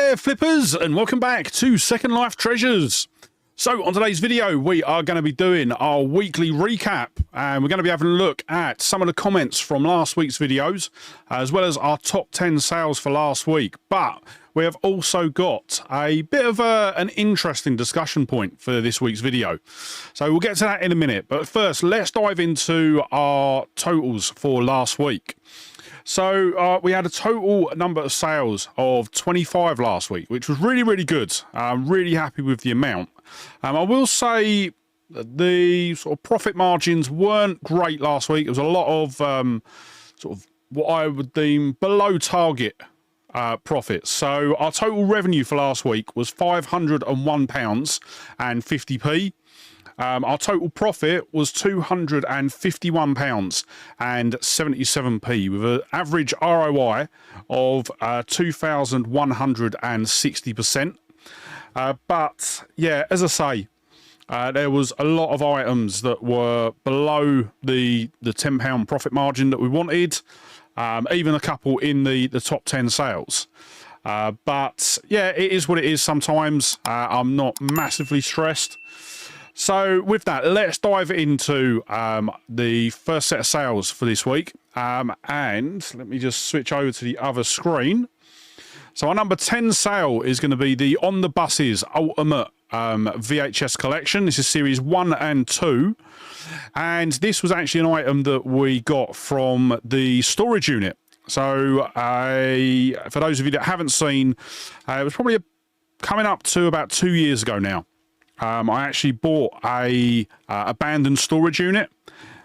there, flippers, and welcome back to Second Life Treasures. So on today's video, we are going to be doing our weekly recap, and we're going to be having a look at some of the comments from last week's videos, as well as our top 10 sales for last week. But we have also got a bit of an interesting discussion point for this week's video. So we'll get to that in a minute. But first, let's dive into our totals for last week. So we had a total number of sales of 25 last week, which was really, really good. I'm really happy with the amount. I will say the sort of profit margins weren't great last week. It was a lot of sort of what I would deem below target profits. So our total revenue for last week was £501.50p. Our total profit was £251.77p with an average ROI of 2,160%. But yeah, as I say, there was a lot of items that were below the £10 profit margin that we wanted, even a couple in the top 10 sales. But yeah, it is what it is sometimes. I'm not massively stressed. So with that, let's dive into the first set of sales for this week. And let me just switch over to the other screen. So our number 10 sale is going to be the On the Buses Ultimate VHS Collection. This is series 1 and 2. And this was actually an item that we got from the storage unit. So for those of you that haven't seen, it was probably coming up to about 2 years ago now. I actually bought a abandoned storage unit,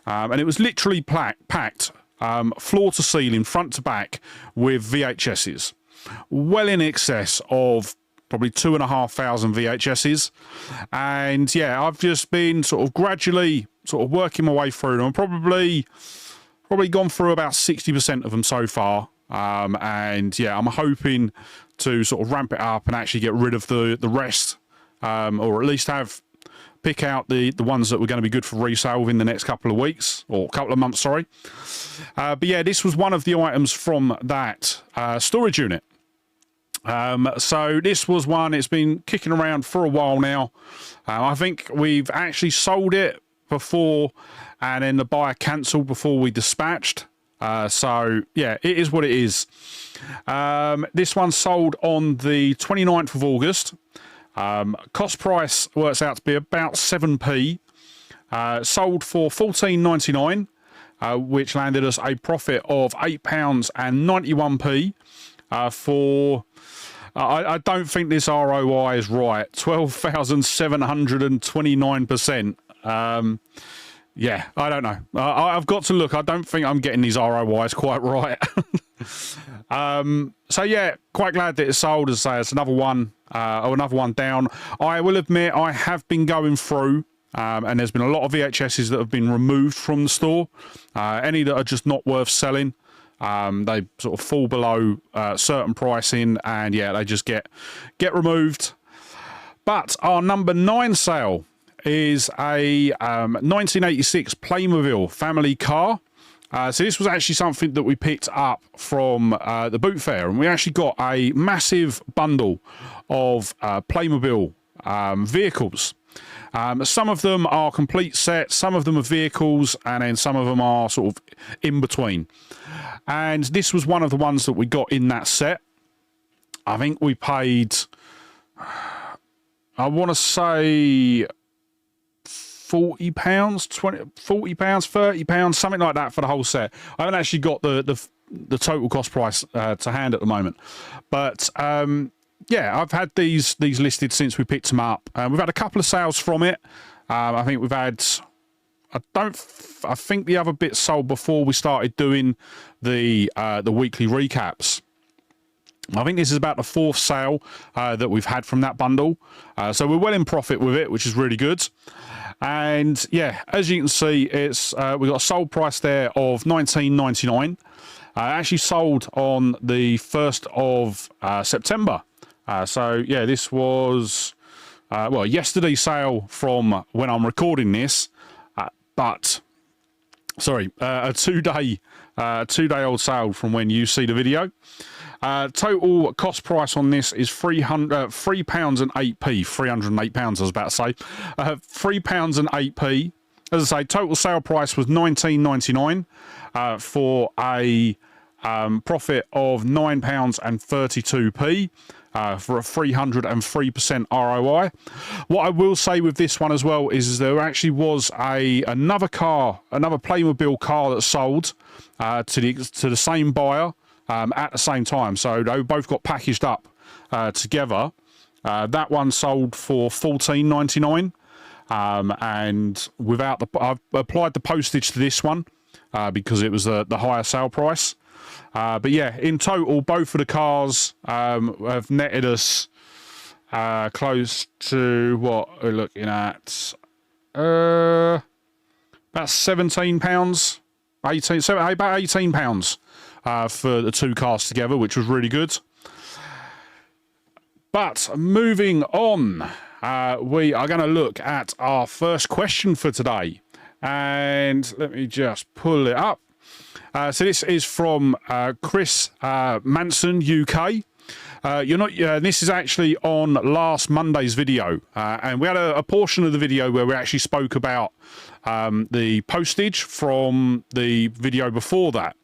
and it was literally packed floor to ceiling, front to back, with VHSs, well in excess of probably 2,500 VHSs. And yeah, I've just been sort of gradually sort of working my way through them. Probably gone through about 60% of them so far. And yeah, I'm hoping to sort of ramp it up and actually get rid of the rest. Or at least pick out the ones that were going to be good for resale within the next couple of weeks, or couple of months, sorry. But yeah, this was one of the items from that storage unit. So this was one, it's been kicking around for a while now. I think we've actually sold it before, and then the buyer cancelled before we dispatched. So yeah, it is what it is. This one sold on the 29th of August. Cost price works out to be about 7p. Sold for £14.99, which landed us a profit of £8.91 for. I don't think this ROI is right. 12,729%. Yeah, I don't know. I've got to look. I don't think I'm getting these ROIs quite right. So yeah, quite glad that it sold. As I say, it's another one, another one down. I will admit I have been going through, and there's been a lot of VHSs that have been removed from the store. Any that are just not worth selling, they sort of fall below certain pricing, and yeah, they just get removed. But our number 9 sale is a 1986 Playmobil family car. So this was actually something that we picked up from the boot fair, and we actually got a massive bundle of Playmobil vehicles. Some of them are complete sets, some of them are vehicles, and then some of them are sort of in between. And this was one of the ones that we got in that set. I think we paid, I want to say, £40, £40, £30, something like that for the whole set. I haven't actually got the total cost price to hand at the moment, but yeah, I've had these listed since we picked them up. We've had a couple of sales from it. I think we've had. I think the other bit sold before we started doing the weekly recaps. I think this is about the 4th sale that we've had from that bundle. So we're well in profit with it, which is really good. And yeah, as you can see, it's we've got a sold price there of $19.99. Actually sold on the 1st of September. So yeah, this was well, yesterday's sale from when I'm recording this, but sorry, a two-day old sale from when you see the video. Total cost price on this is £3 and 8p. £308, I was about to say. £3 and 8p. As I say, total sale price was £19.99 for a profit of £9 and 32p. For a 303% ROI. What I will say with this one as well is there actually was another Playmobil car that sold to the same buyer at the same time. So they both got packaged up together. That one sold for £14.99, and I've applied the postage to this one because it was the higher sale price. But yeah, in total, both of the cars have netted us close to what we're looking at, about £17, about £18 for the two cars together, which was really good. But moving on, we are going to look at our first question for today, and let me just pull it up. So this is from Chris Manson, UK. This is actually on last Monday's video, and we had a portion of the video where we actually spoke about the postage from the video before that.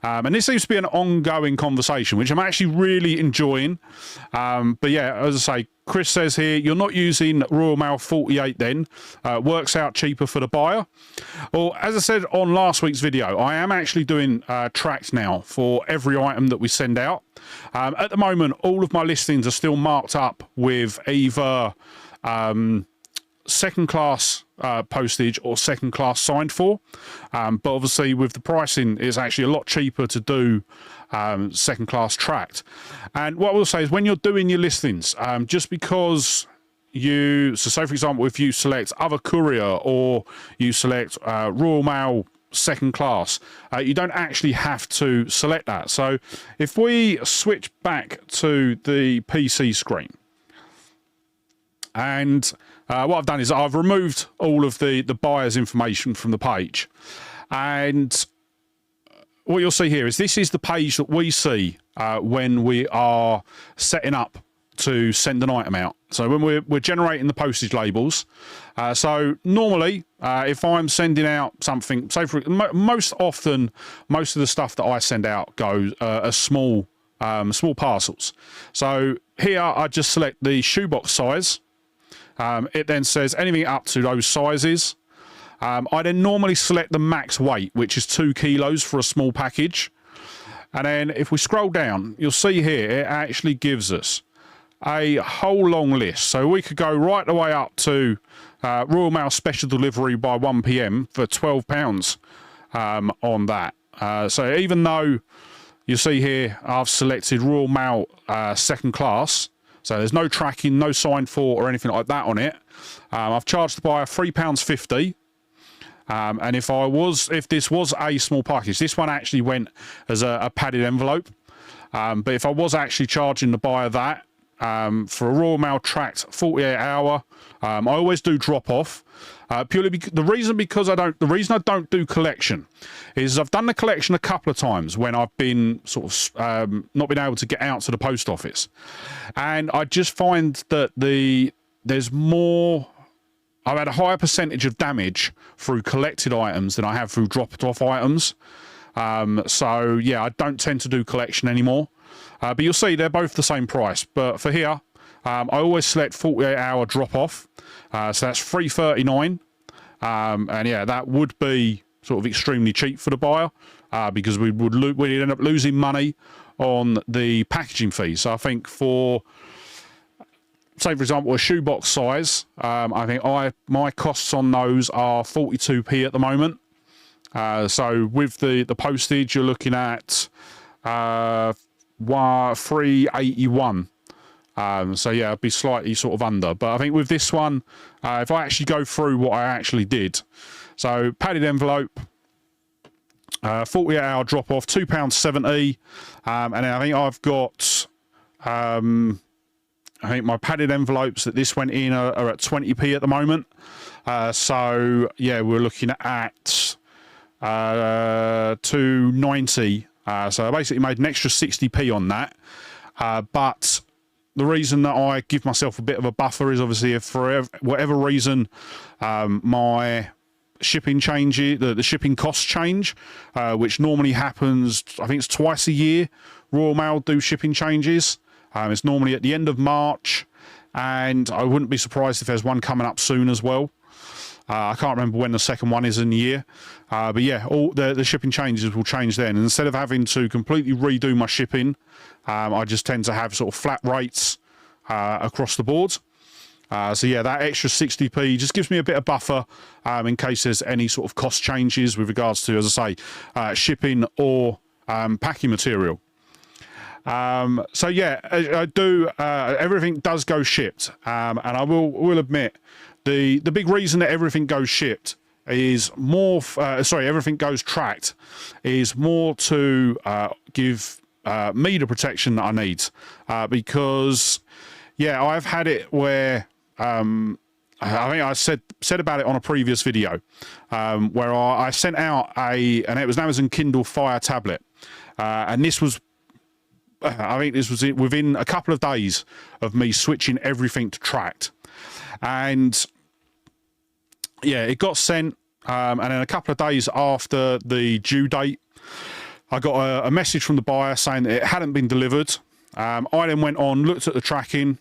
And this seems to be an ongoing conversation, which I'm actually really enjoying. But yeah, as I say, Chris says here, you're not using Royal Mail 48 then, works out cheaper for the buyer. Well, as I said on last week's video, I am actually doing tracks now for every item that we send out. At the moment, all of my listings are still marked up with either second class postage or second class signed for, but obviously with the pricing it's actually a lot cheaper to do second class tracked. And what I will say is when you're doing your listings, just because so say for example if you select other courier or you select Royal Mail second class, you don't actually have to select that. So if we switch back to the PC screen, and what I've done is I've removed all of the buyer's information from the page. And what you'll see here is this is the page that we see when we are setting up to send an item out. So when we're generating the postage labels. So normally, if I'm sending out something, say for most often, most of the stuff that I send out goes as small parcels. So here I just select the shoebox size. It then says anything up to those sizes. I then normally select the max weight, which is 2 kilos for a small package. And then if we scroll down, you'll see here it actually gives us a whole long list. So we could go right the way up to Royal Mail special delivery by 1 p.m. for £12 on that. So even though you see here I've selected Royal Mail second class, so there's no tracking, no signed for or anything like that on it. I've charged the buyer £3.50. And if this was a small package, this one actually went as a padded envelope. But if I was actually charging the buyer that for a Royal Mail tracked 48 hour, I always do drop off. Purely because the reason I don't do collection is I've done the collection a couple of times when I've been sort of not been able to get out to the post office, and I just find that there's more. I've had a higher percentage of damage through collected items than I have through dropped off items. So yeah, I don't tend to do collection anymore. But you'll see they're both the same price. But for here, I always select 48 hour drop off. So that's $3.39. And yeah, that would be sort of extremely cheap for the buyer because we'd end up losing money on the packaging fee. So I think for, say for example, a shoebox size, I think my costs on those are 42p at the moment. So with the postage, you're looking at $3.81. So yeah, it'd be slightly sort of under. But I think with this one, if I actually go through what I actually did, so padded envelope, 48 hour drop off, £2.70, and then I think I've got, I think my padded envelopes that this went in are at 20p at the moment. So yeah, we're looking at 2.90 So I basically made an extra 60p on that. But the reason that I give myself a bit of a buffer is obviously if for whatever reason my shipping changes, the shipping costs change, which normally happens, I think it's twice a year. Royal Mail do shipping changes. It's normally at the end of March, and I wouldn't be surprised if there's one coming up soon as well. I can't remember when the second one is in the year. But yeah, all the shipping changes will change then. And instead of having to completely redo my shipping, I just tend to have sort of flat rates across the board. So yeah, that extra 60p just gives me a bit of buffer in case there's any sort of cost changes with regards to, as I say, shipping or packing material. So yeah, I do. Everything does go shipped, and I will admit the big reason that everything goes shipped is more. Everything goes tracked is more to give me the protection that I need, because yeah, I've had it where. I think I said about it on a previous video, where I sent out and it was an Amazon Kindle Fire tablet, and this was. I think this was within a couple of days of me switching everything to tracked, and yeah, it got sent, and then a couple of days after the due date, I got a message from the buyer saying that it hadn't been delivered. I then went on, looked at the tracking.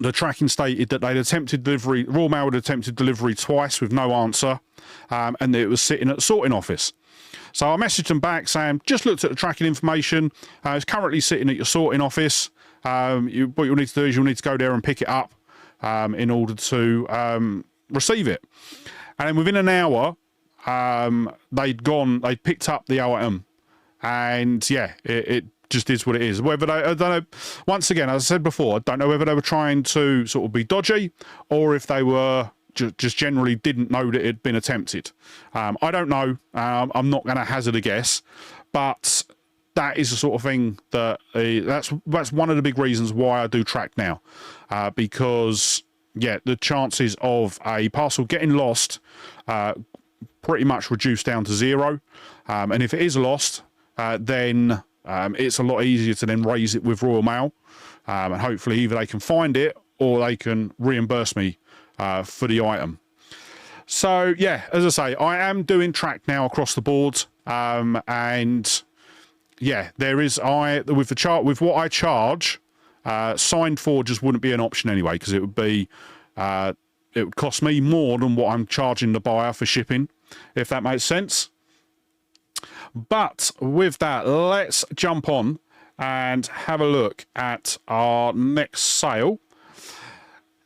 The tracking stated that they'd attempted delivery, Royal Mail had attempted delivery twice with no answer, and it was sitting at the sorting office. So I messaged them back saying, just looked at the tracking information. It's currently sitting at your sorting office. What you'll need to do is you'll need to go there and pick it up in order to receive it. And then within an hour, they'd picked up the item. And yeah, it just is what it is. Whether I don't know, once again, as I said before, I don't know whether they were trying to sort of be dodgy or if they were just generally didn't know that it had been attempted. I don't know. I'm not going to hazard a guess, but that is the sort of thing that that's one of the big reasons why I do track now, because yeah, the chances of a parcel getting lost pretty much reduced down to zero, and if it is lost, then it's a lot easier to then raise it with Royal Mail, and hopefully either they can find it or they can reimburse me for the item. So yeah, as I say, I am doing track now across the board, and yeah, there is with the chart with what I charge, signed for just wouldn't be an option anyway, because it would cost me more than what I'm charging the buyer for shipping, if that makes sense. But with that, let's jump on and have a look at our next sale.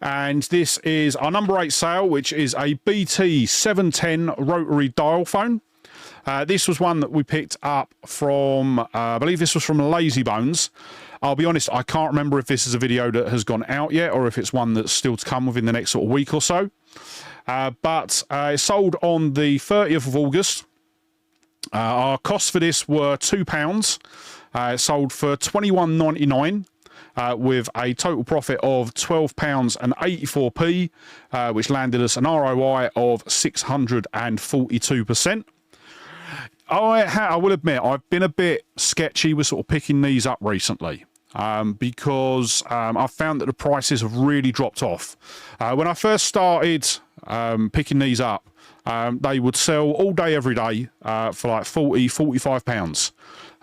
And this is our number 8 sale, which is a BT 710 rotary dial phone. This was one that we picked up from, I believe this was from Lazy Bones. I'll be honest, I can't remember if this is a video that has gone out yet or if it's one that's still to come within the next sort of week or so. But it sold on the 30th of August. Our costs for this were £2. It sold for £21.99. With a total profit of £12.84p, which landed us an ROI of 642%. I will admit, I've been a bit sketchy with sort of picking these up recently, because I've found that the prices have really dropped off. When I first started picking these up, they would sell all day, every day for like £40,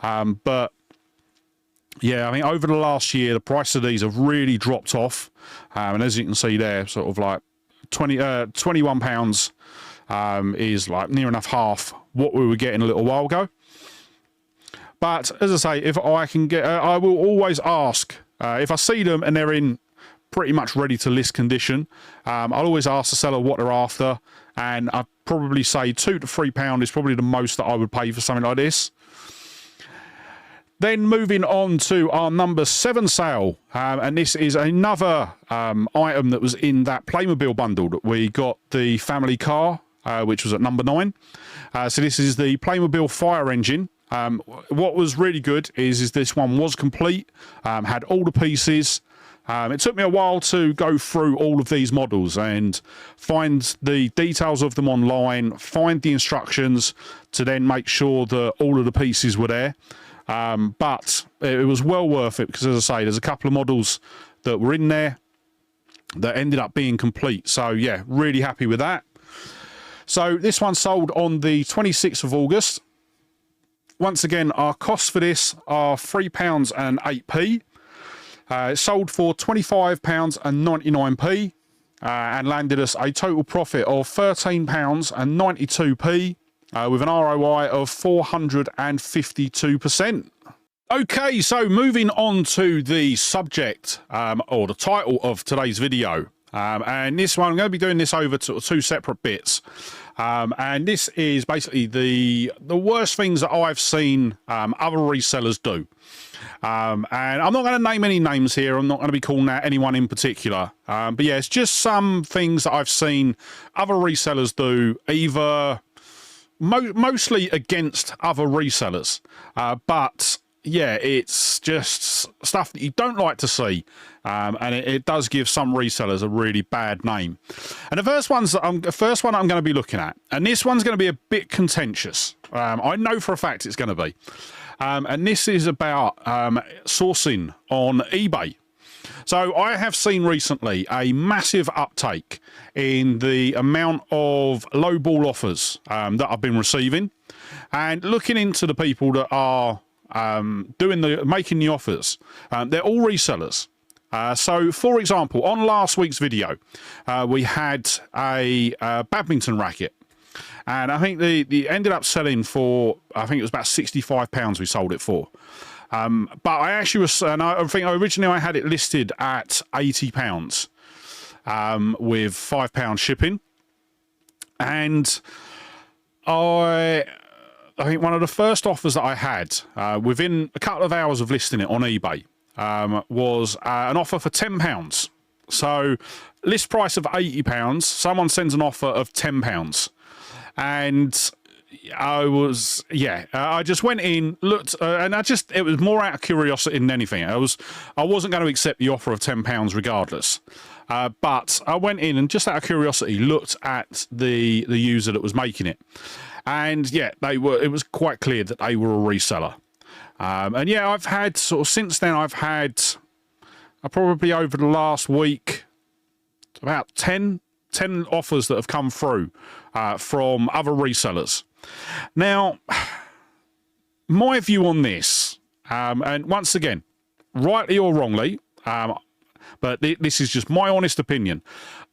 £45. But yeah, I mean, over the last year, the price of these have really dropped off. And as you can see there, sort of like £21 is like near enough half what we were getting a little while ago. But as I say, if I can get, I will always ask, if I see them and they're in pretty much ready to list condition, I'll always ask the seller what they're after. And I'd probably say £2 to £3 is probably the most that I would pay for something like this. Then moving on to our number 7 sale, and this is another item that was in that Playmobil bundle that we got, the family car, which was at number 9. So this is the Playmobil fire engine. What was really good is this one was complete, had all the pieces, It took me a while to go through all of these models and find the details of them online, find the instructions to then make sure that all of the pieces were there. But it was well worth it because, as I say, there's a couple of models that were in there that ended up being complete. So yeah, really happy with that. So this one sold on the 26th of August. Once again, our costs for this are £3.08. It sold for £25.99 and landed us a total profit of £13.92 with an ROI of 452%. Okay, so moving on to the subject or the title of today's video. And this one, I'm going to be doing this over to two separate bits. And this is basically the worst things that I've seen other resellers do. And I'm not going to name any names here. I'm not going to be calling out anyone in particular. But yeah, it's just some things that I've seen other resellers do, either mostly against other resellers. But yeah, it's just stuff that you don't like to see. And it does give some resellers a really bad name. And the first one I'm going to be looking at, and this one's going to be a bit contentious. I know for a fact it's going to be. And this is about sourcing on eBay. So I have seen recently a massive uptake in the amount of lowball offers that I've been receiving, and looking into the people that are making the offers. They're all resellers. So, for example, on last week's video, we had a badminton racket, and I think the ended up selling for, I think it was about £65 we sold it for. But I actually was, and I think originally I had it listed at £80 with £5 shipping, and I think one of the first offers that I had within a couple of hours of listing it on eBay was an offer for £10. So list price of £80, someone sends an offer of £10, and I just went in, looked, and it was more out of curiosity than anything. I wasn't going to accept the offer of £10 regardless. But I went in and just out of curiosity looked at the user that was making it. And yeah, it was quite clear that they were a reseller. And yeah, I've had since then, I've probably over the last week, about 10 offers that have come through from other resellers. Now, my view on this, and once again, rightly or wrongly, but this is just my honest opinion,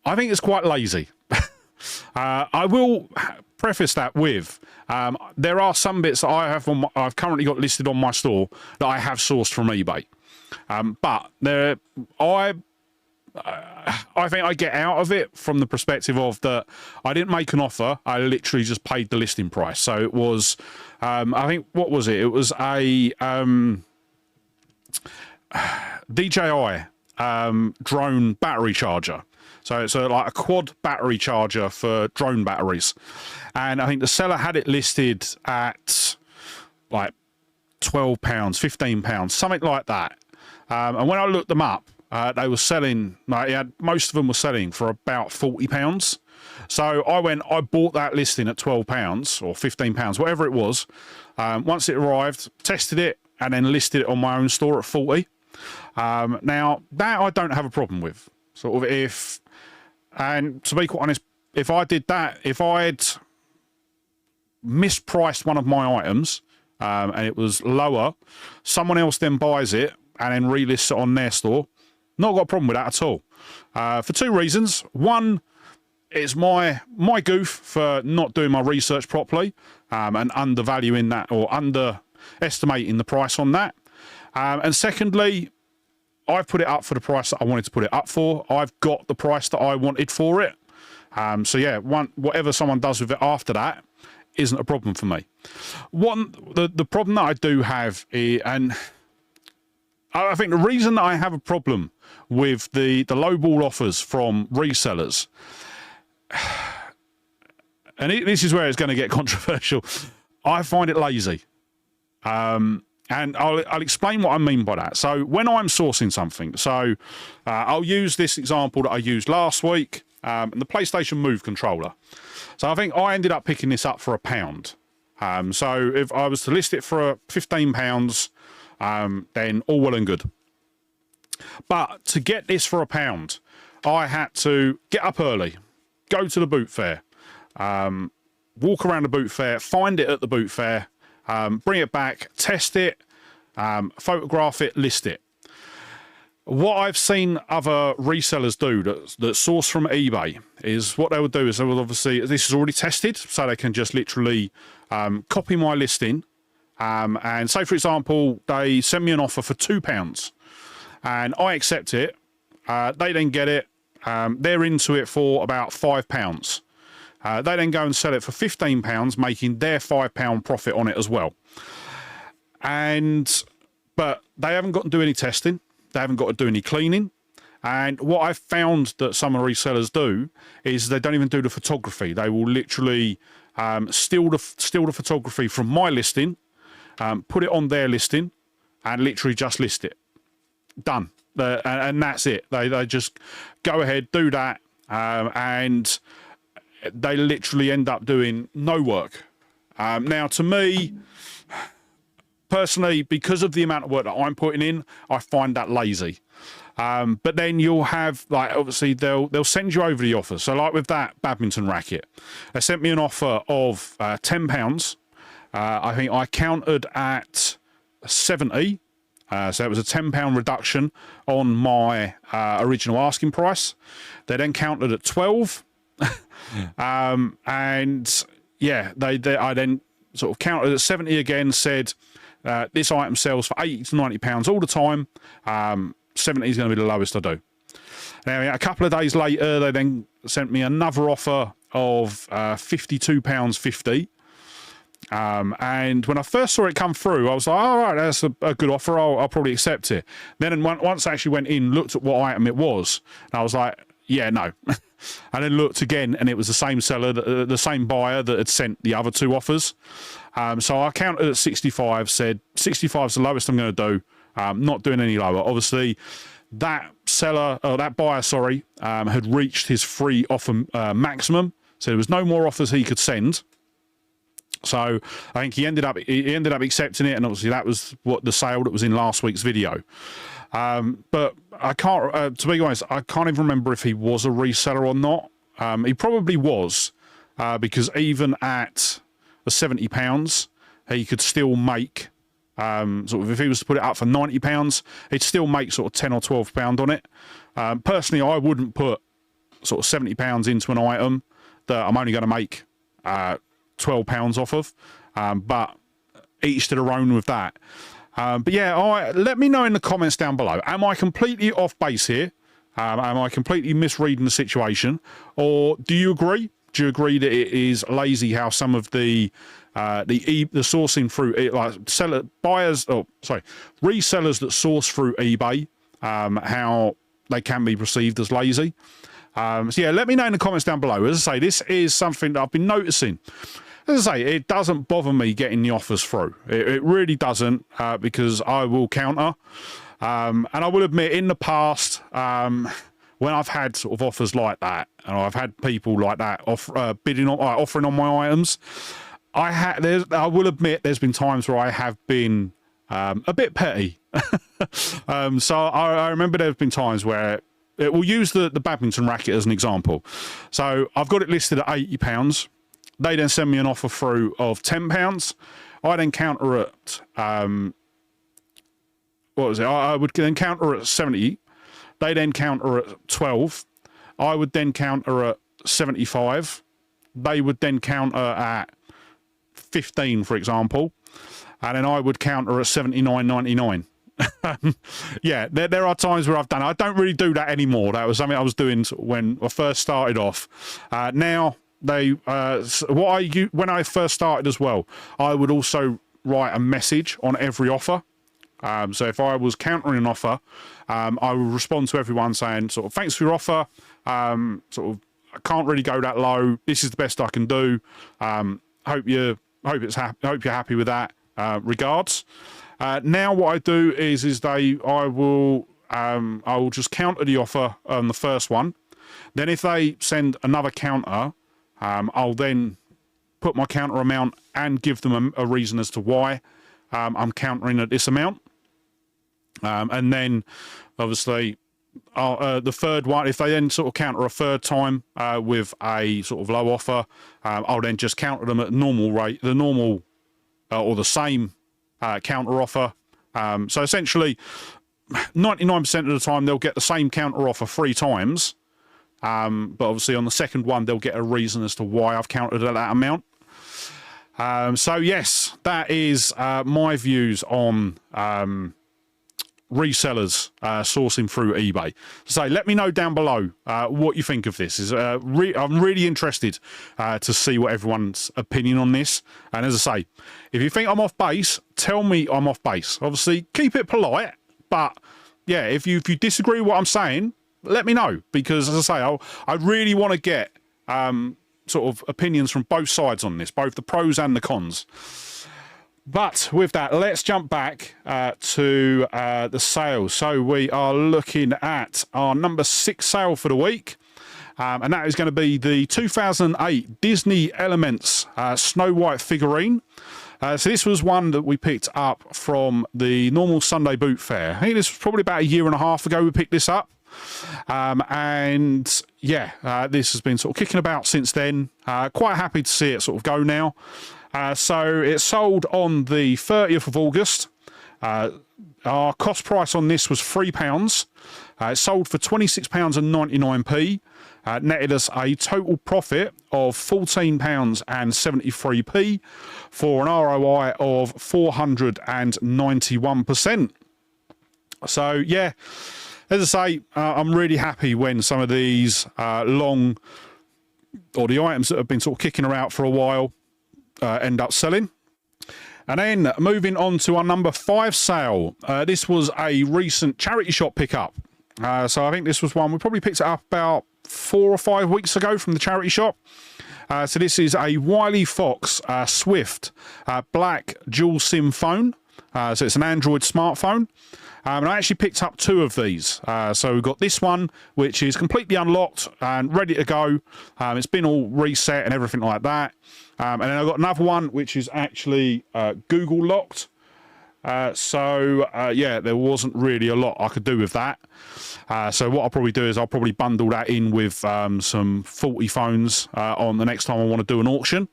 I think it's quite lazy. I will preface that with there are some bits that I've currently got listed on my store that I have sourced from eBay, but I think I get out of it from the perspective of that I didn't make an offer, I literally just paid the listing price. So it was, I think, what was it? It was a DJI drone battery charger. So it's like a quad battery charger for drone batteries. And I think the seller had it listed at like £12, £15, something like that. And when I looked them up, they were selling, most of them were selling for about £40. So I bought that listing at £12 or £15, whatever it was. Once it arrived, tested it, and then listed it on my own store at 40. Now, that I don't have a problem with. And to be quite honest, if I did that, if I had mispriced one of my items and it was lower, someone else then buys it and then relists it on their store, not got a problem with that at all. For two reasons. One, it's my goof for not doing my research properly and undervaluing that or underestimating the price on that. And secondly, I've put it up for the price that I wanted to put it up for. I've got the price that I wanted for it. So yeah, whatever someone does with it after that isn't a problem for me. The problem that I do have is, and I think the reason that I have a problem with the lowball offers from resellers, and this is where it's going to get controversial, I find it lazy. And I'll explain what I mean by that. So when I'm sourcing something, so I'll use this example that I used last week, the PlayStation Move controller. So I think I ended up picking this up for £1. So if I was to list it for £15, then all well and good. But to get this for £1, I had to get up early, go to the boot fair, walk around the boot fair, find it at the boot fair, bring it back, test it, photograph it, list it. What I've seen other resellers do that source from eBay is what they would do is they will obviously, this is already tested, so they can just literally copy my listing. And say, for example, they send me an offer for £2 and I accept it. They then get it. They're into it for about £5. They then go and sell it for £15, making their £5 profit on it as well. But they haven't got to do any testing. They haven't got to do any cleaning. And what I've found that some of the resellers do is they don't even do the photography. They will literally steal the photography from my listing, put it on their listing, and literally just list it. Done. And that's it. They just go ahead, do that, and they literally end up doing no work. Now, to me, personally, because of the amount of work that I'm putting in, I find that lazy. But then you'll have, like, obviously they'll send you over the offer. So like with that badminton racket, they sent me an offer of £10. I think I countered at 70. So it was a £10 reduction on my original asking price. They then countered at 12. And yeah, I then sort of countered at 70 again, said this item sells for £80 to £90 all the time. 70 is going to be the lowest I do. Now, a couple of days later, they then sent me another offer of £52.50. And when I first saw it come through, I was like, all right, that's a good offer. I'll probably accept it. Then once I actually went in, looked at what item it was, and I was like, yeah, no. And then looked again, and it was the same seller, the same buyer that had sent the other two offers. So I counted at 65, said 65 is the lowest I'm going to do. Not doing any lower. Obviously, that buyer, had reached his free offer maximum. So there was no more offers he could send. So I think he ended up accepting it, and obviously that was what the sale that was in last week's video. But I can't, to be honest, I can't even remember if he was a reseller or not. He probably was, because even at the £70, he could still make sort of, if he was to put it up for £90, he'd still make sort of £10 or £12 on it. Personally, I wouldn't put sort of £70 into an item that I'm only going to make £12 off of, but each to their own with that. But yeah, let me know in the comments down below. Am I completely off base here? Am I completely misreading the situation, or do you agree? Do you agree that it is lazy how some of the sourcing through resellers that source through eBay, how they can be perceived as lazy? So yeah, let me know in the comments down below. As I say, this is something that I've been noticing. As I say, it doesn't bother me getting the offers through. It really doesn't, because I will counter. And I will admit, in the past, when I've had sort of offers like that, and I've had people like that offering on my items, I will admit there's been times where I have been a bit petty. So I remember there's been times where we'll use the badminton racket as an example. So I've got it listed at £80. They then send me an offer through of £10. I then counter at I would then counter at 70. They then counter at 12. I would then counter at 75. They would then counter at 15, for example, and then I would counter at 79.99. Yeah, there are times where I've done it. I don't really do that anymore. That was something I was doing when I first started off. Now when I first started as well, I would also write a message on every offer. So if I was countering an offer, I would respond to everyone saying sort of, thanks for your offer. Sort of, I can't really go that low. This is the best I can do. Hope you're happy with that. Regards. Now what I do is I will just counter the offer on the first one. Then if they send another counter, I'll then put my counter amount and give them a reason as to why I'm countering at this amount. And then obviously the third one, if they then sort of counter a third time with a sort of low offer, I'll then just counter them at the normal rate, the normal or the same counter offer. So essentially 99% of the time they'll get the same counter offer 3 times. But obviously on the second one, they'll get a reason as to why I've countered at that amount. So yes, that is my views on resellers sourcing through eBay. So let me know down below what you think of this. I'm really interested to see what everyone's opinion on this. And as I say, if you think I'm off base, tell me I'm off base. Obviously, keep it polite, but yeah, if you disagree with what I'm saying, let me know, because as I say, I really want to get sort of opinions from both sides on this, both the pros and the cons. But with that, let's jump back to the sales. So we are looking at our number 6 sale for the week. And that is going to be the 2008 Disney Elements Snow White figurine. So this was one that we picked up from the normal Sunday boot fair. I think this was probably about 1.5 years ago we picked this up. And yeah, this has been sort of kicking about since then. Quite happy to see it sort of go now. So it sold on the 30th of August. Our cost price on this was £3. It sold for £26.99p. Netted us a total profit of £14.73p for an ROI of 491%. So yeah, as I say, I'm really happy when some of these the items that have been sort of kicking around for a while end up selling. And then moving on to our number 5 sale. This was a recent charity shop pickup. So I think this was one, we probably picked it up about 4 or 5 weeks ago from the charity shop. So this is a Wiley Fox Swift black dual SIM phone. So it's an Android smartphone. And I actually picked up 2 of these. So we've got this one, which is completely unlocked and ready to go. It's been all reset and everything like that. And then I've got another one, which is actually Google locked. Yeah, there wasn't really a lot I could do with that. So what I'll probably do is I'll probably bundle that in with some faulty phones on the next time I want to do an auction.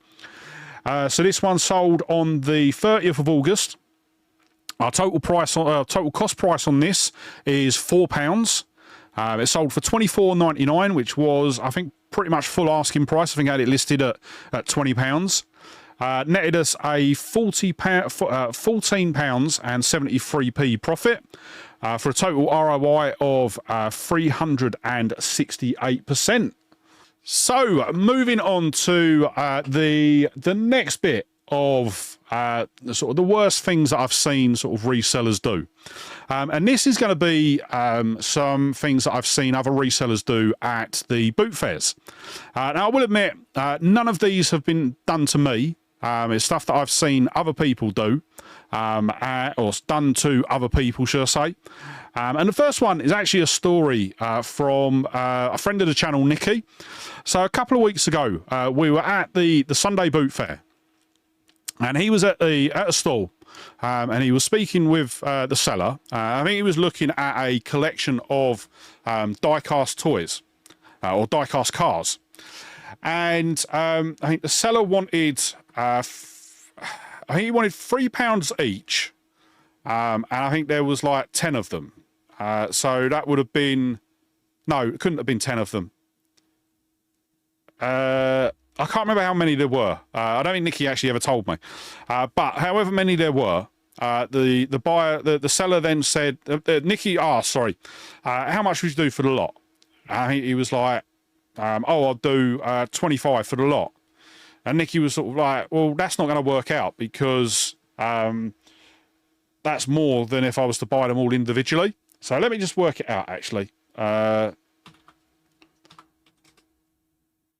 So this one sold on the 30th of August. Our total cost price on this is £4. It sold for £24.99, which was, I think, pretty much full asking price. I think I had it listed at £20. Netted us a £14.73p profit for a total ROI of 368%. So moving on to the next bit of sort of the worst things that I've seen sort of resellers do. And this is going to be some things that I've seen other resellers do at the boot fairs. Now, I will admit, none of these have been done to me. It's stuff that I've seen other people do, or done to other people, should I say. And the first one is actually a story from a friend of the channel, Nikki. So a couple of weeks ago, we were at the Sunday boot fair. And he was at a stall, and he was speaking with the seller. I think he was looking at a collection of die-cast toys, or die-cast cars. And I think the seller wanted, I think he wanted £3 each, and I think there was like 10 of them. So that would have been, no, it couldn't have been 10 of them. I can't remember how many there were. I don't think Nikki actually ever told me. But however many there were, the buyer, the seller then said, Nikki asked, sorry, how much would you do for the lot? I think he was like, I'll do 25 for the lot. And Nikki was sort of like, well, that's not going to work out, because that's more than if I was to buy them all individually. So let me just work it out, actually.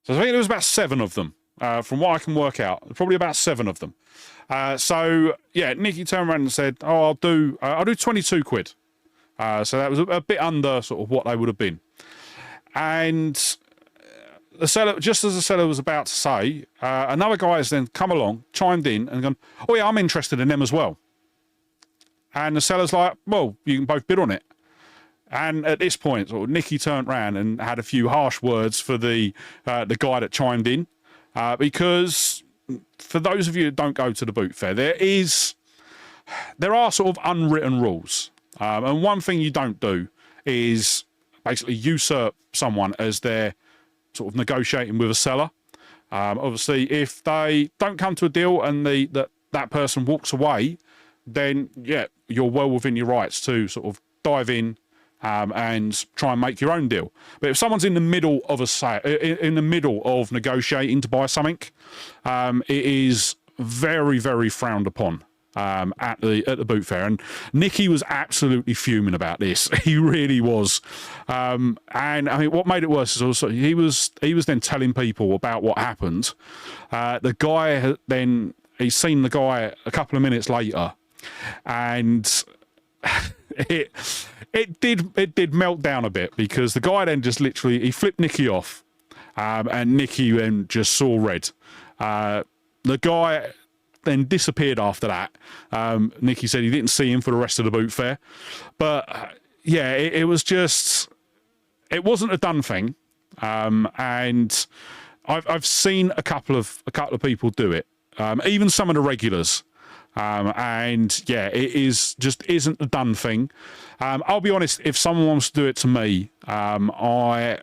So I think there was about 7 of them. from what I can work out. Probably about 7 of them. So yeah, Nikki turned around and said, "Oh, I'll do 22 quid." So that was a bit under sort of what they would have been. And the seller, just as the seller was about to say, another guy has then come along, chimed in, and gone, "Oh yeah, I'm interested in them as well." And the seller's like, "Well, you can both bid on it." And at this point, sort of Nikki turned around and had a few harsh words for the guy that chimed in, because for those of you who don't go to the boot fair, there are sort of unwritten rules, and one thing you don't do is basically usurp someone as they're sort of negotiating with a seller. Obviously, if they don't come to a deal and that person walks away, then yeah, you're well within your rights to sort of dive in and try and make your own deal. But if someone's in the middle of a sale, in the middle of negotiating to buy something, it is very, very frowned upon at the boot fair. And Nicky was absolutely fuming about this. He really was. And I mean, what made it worse is also he was then telling people about what happened. The guy he's seen the guy a couple of minutes later, and it did melt down a bit, because the guy then just literally he flipped Nicky off, and Nicky then just saw red. The guy then disappeared after that. Nicky said he didn't see him for the rest of the boot fair, but yeah, it wasn't a done thing, and I've seen a couple of people do it, even some of the regulars. And yeah, it isn't a done thing. I'll be honest, if someone wants to do it to me, I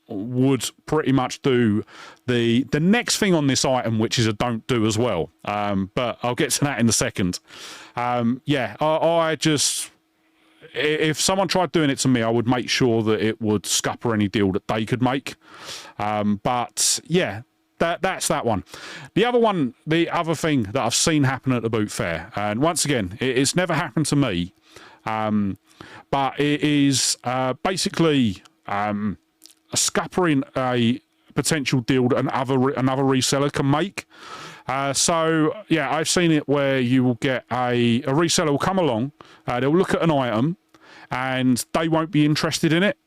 would pretty much do the next thing on this item, which is a don't do as well. But I'll get to that in a second. Yeah, I just, if someone tried doing it to me, I would make sure that it would scupper any deal that they could make. But yeah, that's that one. The other thing that I've seen happen at the boot fair, and once again, it's never happened to me, but it is basically scuppering a potential deal that another reseller can make. So yeah, I've seen it where you will get a reseller will come along, they'll look at an item, and they won't be interested in it.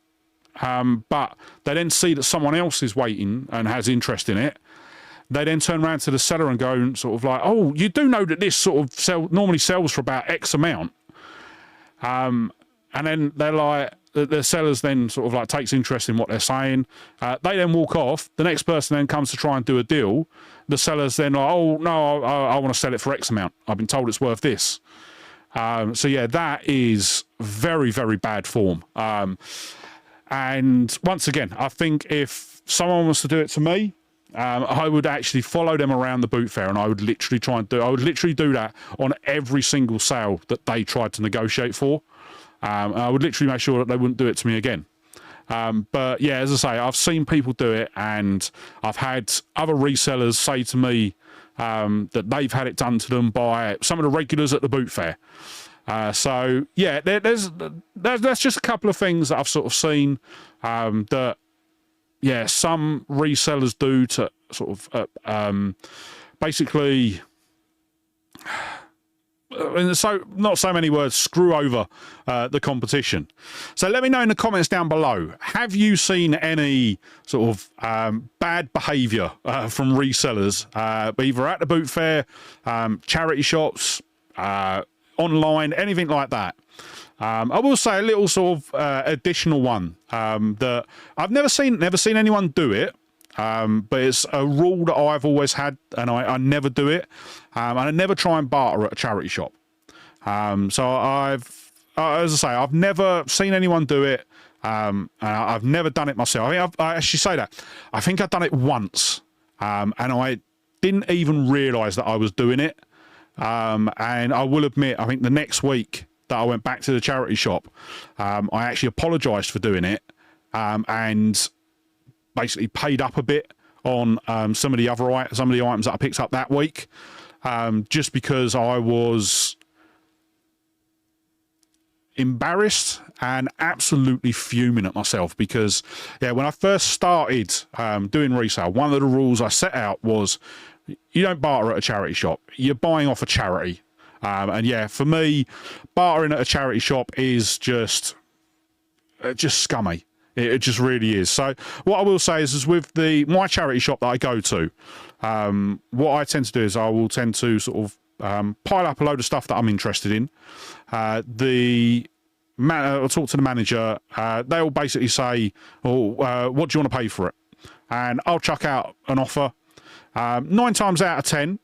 But they then see that someone else is waiting and has interest in it. They then turn around to the seller and go and sort of like, "Oh, you do know that this sort of normally sells for about X amount." And then they're like, the sellers then sort of like takes interest in what they're saying. They then walk off. The next person then comes to try and do a deal. The seller's then like, "Oh no, I want to sell it for X amount. I've been told it's worth this." So yeah, that is very, very bad form. And once again, I think if someone wants to do it to me, I would actually follow them around the boot fair, and I would literally do that on every single sale that they tried to negotiate for. I would literally make sure that they wouldn't do it to me again. But yeah, as I say, I've seen people do it, and I've had other resellers say to me that they've had it done to them by some of the regulars at the boot fair. So yeah, there's just a couple of things that I've sort of seen that yeah, some resellers do to sort of basically, so not so many words, screw over the competition. So let me know in the comments down below, have you seen any sort of bad behaviour from resellers, either at the boot fair, charity shops, online, anything like that? I will say a little sort of additional one that I've never seen anyone do it, but it's a rule that I've always had, and I never do it, and I never try and barter at a charity shop. So as I say, I've never seen anyone do it, and I've never done it myself. I actually say that. I think I've done it once, and I didn't even realise that I was doing it. And I will admit, I think the next week that I went back to the charity shop, I actually apologised for doing it, and basically paid up a bit on some of the items that I picked up that week, just because I was embarrassed and absolutely fuming at myself because, yeah, when I first started doing resale, one of the rules I set out was you don't barter at a charity shop. You're buying off a charity. And yeah, for me, bartering at a charity shop is just scummy. It just really is. So what I will say is with my charity shop that I go to, what I tend to do is I will tend to sort of pile up a load of stuff that I'm interested in. I'll talk to the manager. They'll basically say, what do you want to pay for it? And I'll chuck out an offer. 9 times out of 10,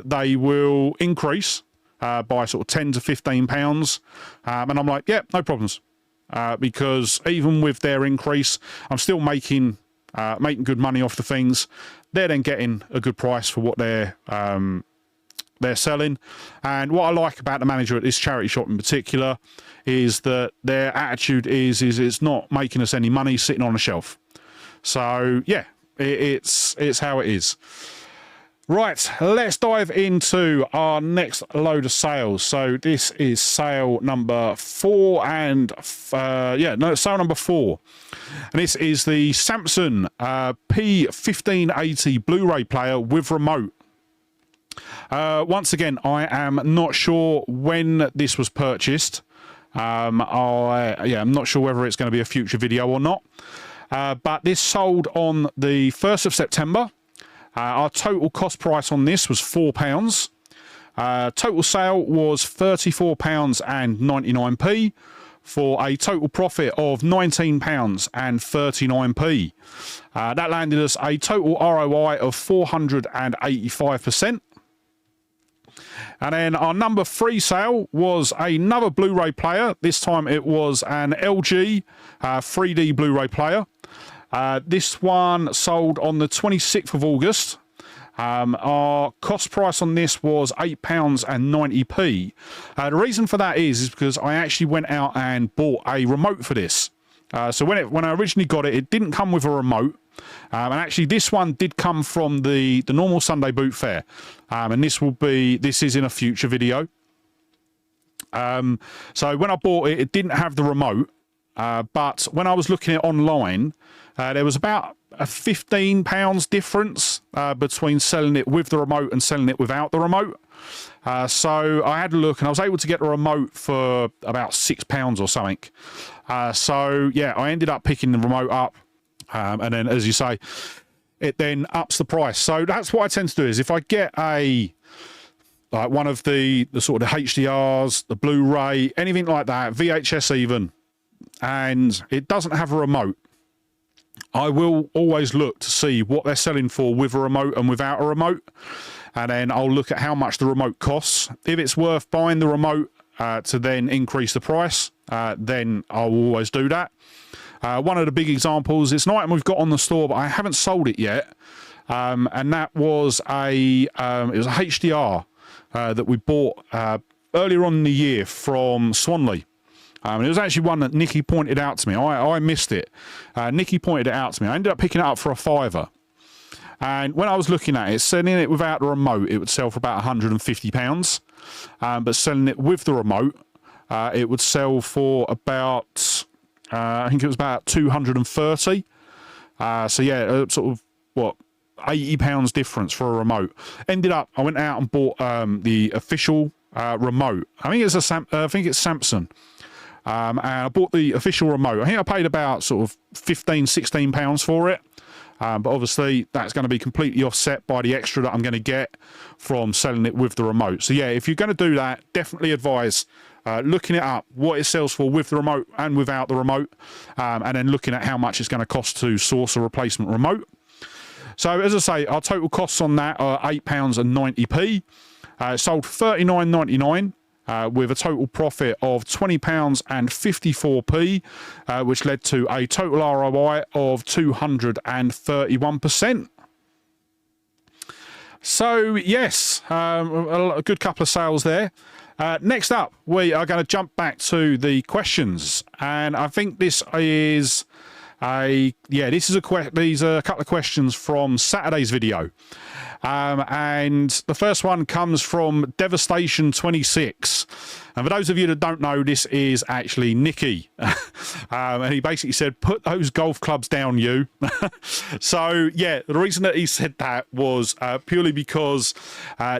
they will increase by sort of £10 to £15. And I'm like, yeah, no problems. Because even with their increase, I'm still making good money off the things. They're then getting a good price for what they're selling. And what I like about the manager at this charity shop in particular is that their attitude is it's not making us any money sitting on a shelf. So yeah, it's how it is. Right, let's dive into our next load of sales. So this is sale number 4 sale number 4. And this is the Samsung P1580 Blu-ray player with remote. Once again, I am not sure when this was purchased. I'm not sure whether it's going to be a future video or not. But this sold on the 1st of September. Our total cost price on this was £4. Total sale was £34.99 for a total profit of £19.39. That landed us a total ROI of 485%. And then our number 3 sale was another Blu-ray player. This time it was an LG 3D Blu-ray player. This one sold on the 26th of August. Our cost price on this was £8.90. The reason for that is because I actually went out and bought a remote for this. So when I originally got it, it didn't come with a remote. And actually this one did come from the normal Sunday boot fair. And this is in a future video. So when I bought it, it didn't have the remote. But when I was looking at it online, there was about a £15 difference between selling it with the remote and selling it without the remote. So I had a look and I was able to get the remote for about £6 or something. So yeah, I ended up picking the remote up. And then, as you say, it then ups the price. So that's what I tend to do is if I get one of the sort of HDRs, the Blu-ray, anything like that, VHS even, and it doesn't have a remote, I will always look to see what they're selling for with a remote and without a remote. And then I'll look at how much the remote costs. If it's worth buying the remote to then increase the price, then I'll always do that. One of the big examples, it's an item we've got on the store, but I haven't sold it yet. And that was it was a HDR that we bought earlier on in the year from Swanley. It was actually one that Nikki pointed out to me. I missed it. Nikki pointed it out to me. I ended up picking it up for £5. And when I was looking at it, selling it without the remote, it would sell for about £150. But selling it with the remote, it would sell for about, I think it was about 230. So yeah, sort of, what, £80 difference for a remote. Ended up, I went out and bought the official remote. I think it's Samsung. And I bought the official remote. I think I paid about sort of £15-16 for it. But obviously that's going to be completely offset by the extra that I'm going to get from selling it with the remote. So yeah, if you're going to do that, definitely advise looking it up, what it sells for with the remote and without the remote, and then looking at how much it's going to cost to source a replacement remote. So as I say, our total costs on that are £8.90. It sold $39.99. With a total profit of £20.54, which led to a total ROI of 231%. So yes, a good couple of sales there. Next up, we are going to jump back to the questions, and I think these are a couple of questions from Saturday's video. And the first one comes from Devastation 26. And for those of you that don't know, this is actually Nicky. And he basically said, put those golf clubs down, you. So, yeah, the reason that he said that was purely because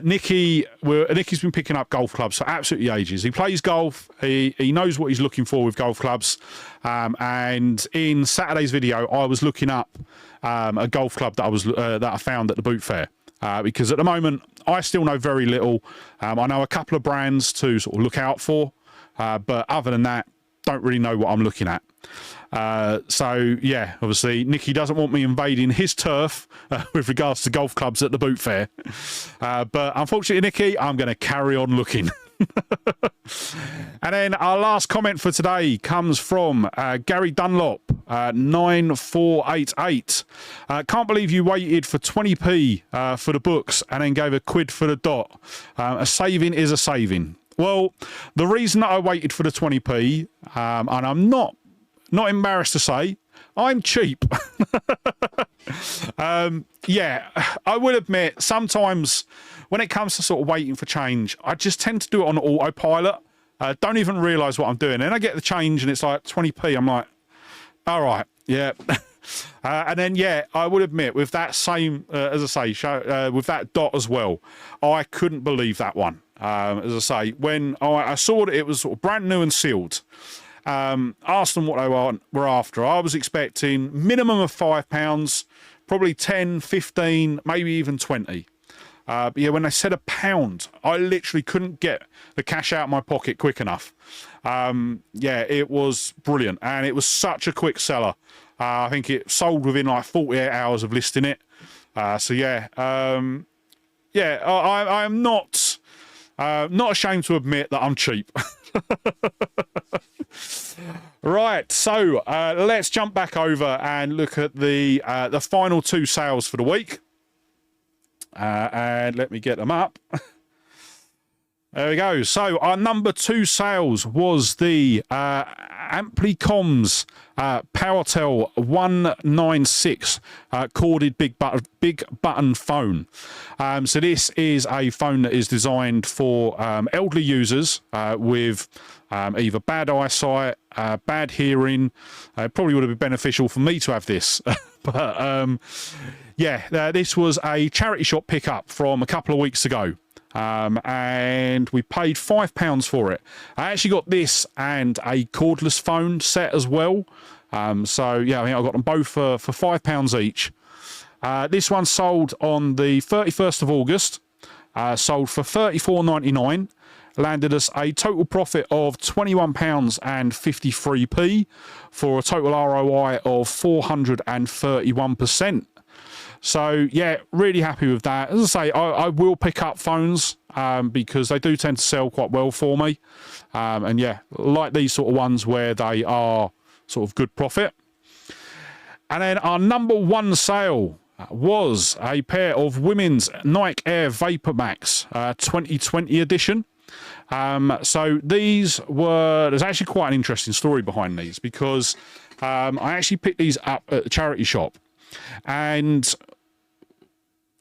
Nicky's been picking up golf clubs for absolutely ages. He plays golf. He knows what he's looking for with golf clubs. And in Saturday's video, I was looking up a golf club that I found at the boot fair. Because at the moment, I still know very little. I know a couple of brands to sort of look out for, but other than that, don't really know what I'm looking at. So, yeah, obviously, Nicky doesn't want me invading his turf with regards to golf clubs at the boot fair. But unfortunately, Nicky, I'm going to carry on looking. And then our last comment for today comes from Gary Dunlop, 9488. Can't believe you waited for 20p for the books and then gave a quid for the dot. A saving is a saving. Well, the reason that I waited for the 20p, and I'm not embarrassed to say, I'm cheap. Yeah, I will admit, sometimes when it comes to sort of waiting for change, I just tend to do it on autopilot. Don't even realise what I'm doing. And I get the change and it's like 20p. I'm like, all right, yeah. And then, yeah, I would admit, with that same, as I say, with that dot as well, I couldn't believe that one. As I say, when I saw that it was sort of brand new and sealed, asked them what they were after. I was expecting minimum of £5, probably 10, 15, maybe even 20. But yeah, when they said £1, I literally couldn't get the cash out of my pocket quick enough. Yeah, it was brilliant, and it was such a quick seller. I think it sold within like 48 hours of listing it. So yeah, yeah, I am not ashamed to admit that I'm cheap. Right, so let's jump back over and look at the final two sales for the week. And let me get them up. There we go. So our number 2 sales was the Amplicom's PowerTel 196 corded big button phone. So this is a phone that is designed for elderly users with either bad eyesight, bad hearing. It probably would have been beneficial for me to have this. But yeah, this was a charity shop pickup from a couple of weeks ago. And we paid £5 for it. I actually got this and a cordless phone set as well. So yeah, I think I got them both for £5 each. This one sold on the 31st of August, sold for $34.99, landed us a total profit of £21.53p for a total ROI of 431%. So, yeah, really happy with that. As I say, I will pick up phones because they do tend to sell quite well for me. And, yeah, like these sort of ones where they are sort of good profit. And then our number 1 sale was a pair of women's Nike Air Vapor Max 2020 edition. So these were, there's actually quite an interesting story behind these because I actually picked these up at the charity shop. And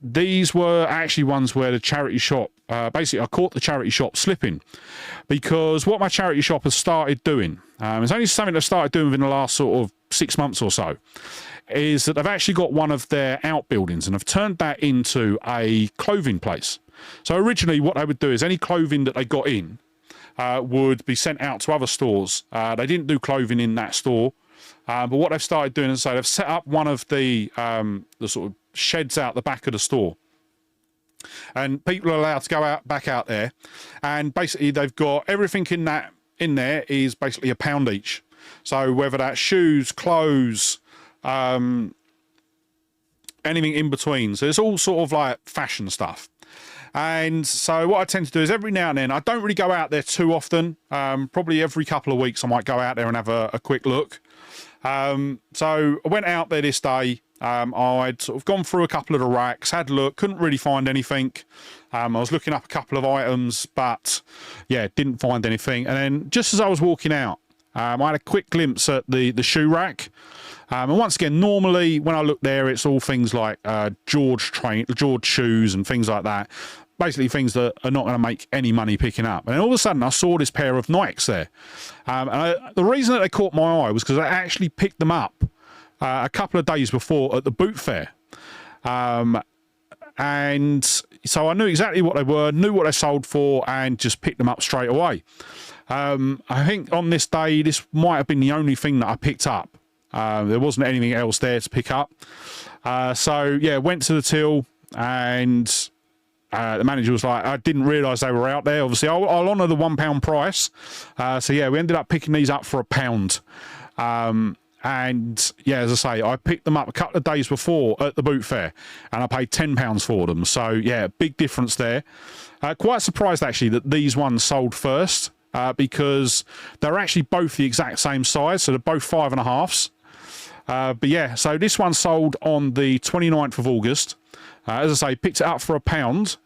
these were actually ones where the charity shop, basically I caught the charity shop slipping because what my charity shop has started doing, it's only something they've started doing within the last sort of 6 months or so, is that they've actually got one of their outbuildings and have turned that into a clothing place. So originally what they would do is any clothing that they got in would be sent out to other stores. They didn't do clothing in that store. But what they've started doing is they've set up one of the sort of sheds out the back of the store. And people are allowed to go back out there. And basically they've got everything in there is basically £1 each. So whether that's shoes, clothes, anything in between. So it's all sort of like fashion stuff. And so what I tend to do is every now and then, I don't really go out there too often. Probably every couple of weeks I might go out there and have a quick look. So I went out there this day. I'd sort of gone through a couple of the racks, had a look, couldn't really find anything. I was looking up a couple of items, but yeah, didn't find anything. And then just as I was walking out, I had a quick glimpse at the shoe rack. And once again, normally when I look there, it's all things like George shoes and things like that. basically things that are not going to make any money picking up. And then all of a sudden I saw this pair of Nikes there. The reason that they caught my eye was because I actually picked them up a couple of days before at the boot fair. And so I knew exactly what they were, knew what they sold for, and just picked them up straight away. I think on this day, this might have been the only thing that I picked up. There wasn't anything else there to pick up. So yeah, went to the till, and the manager was like, I didn't realise they were out there. Obviously, I'll honour the £1 price. So yeah, we ended up picking these up for £1. And yeah, as I say, I picked them up a couple of days before at the boot fair, and I paid £10 for them. So yeah, big difference there. Quite surprised actually that these ones sold first, because they're actually both the exact same size. So they're both 5.5s. But yeah, so this one sold on the 29th of August. As I say, picked it up for £1.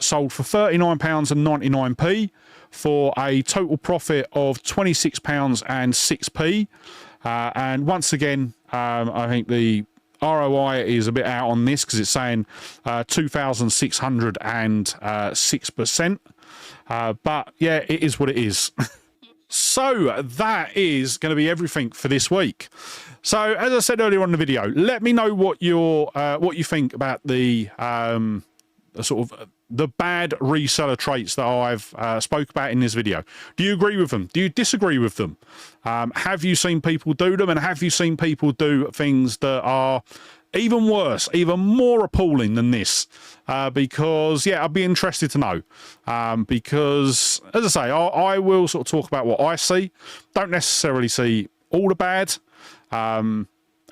Sold for £39.99 for a total profit of £26.06. And once again, I think the ROI is a bit out on this because it's saying 2,606%. But yeah, it is what it is. So that is going to be everything for this week. So as I said earlier on in the video, let me know what you think about the sort of the bad reseller traits that I've spoke about in this video. Do you agree with them? Do you disagree with them? Have you seen people do them, and have you seen people do things that are even worse, even more appalling than this? Because yeah, I'd be interested to know. Because as I say, I will sort of talk about what I see. Don't necessarily see all the bad.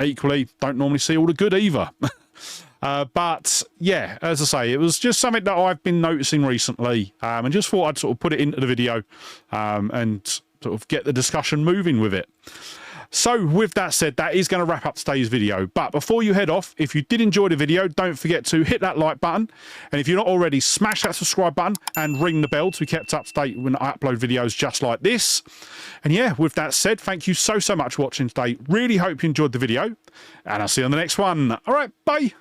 Equally, don't normally see all the good either. But yeah, as I say, it was just something that I've been noticing recently, and just thought I'd sort of put it into the video and sort of get the discussion moving with it. So with that said, that is going to wrap up today's video. But before you head off, if you did enjoy the video, don't forget to hit that like button. And if you're not already, smash that subscribe button and ring the bell to be kept up to date when I upload videos just like this. And yeah, with that said, thank you so much for watching today. Really hope you enjoyed the video, and I'll see you on the next one. All right, bye.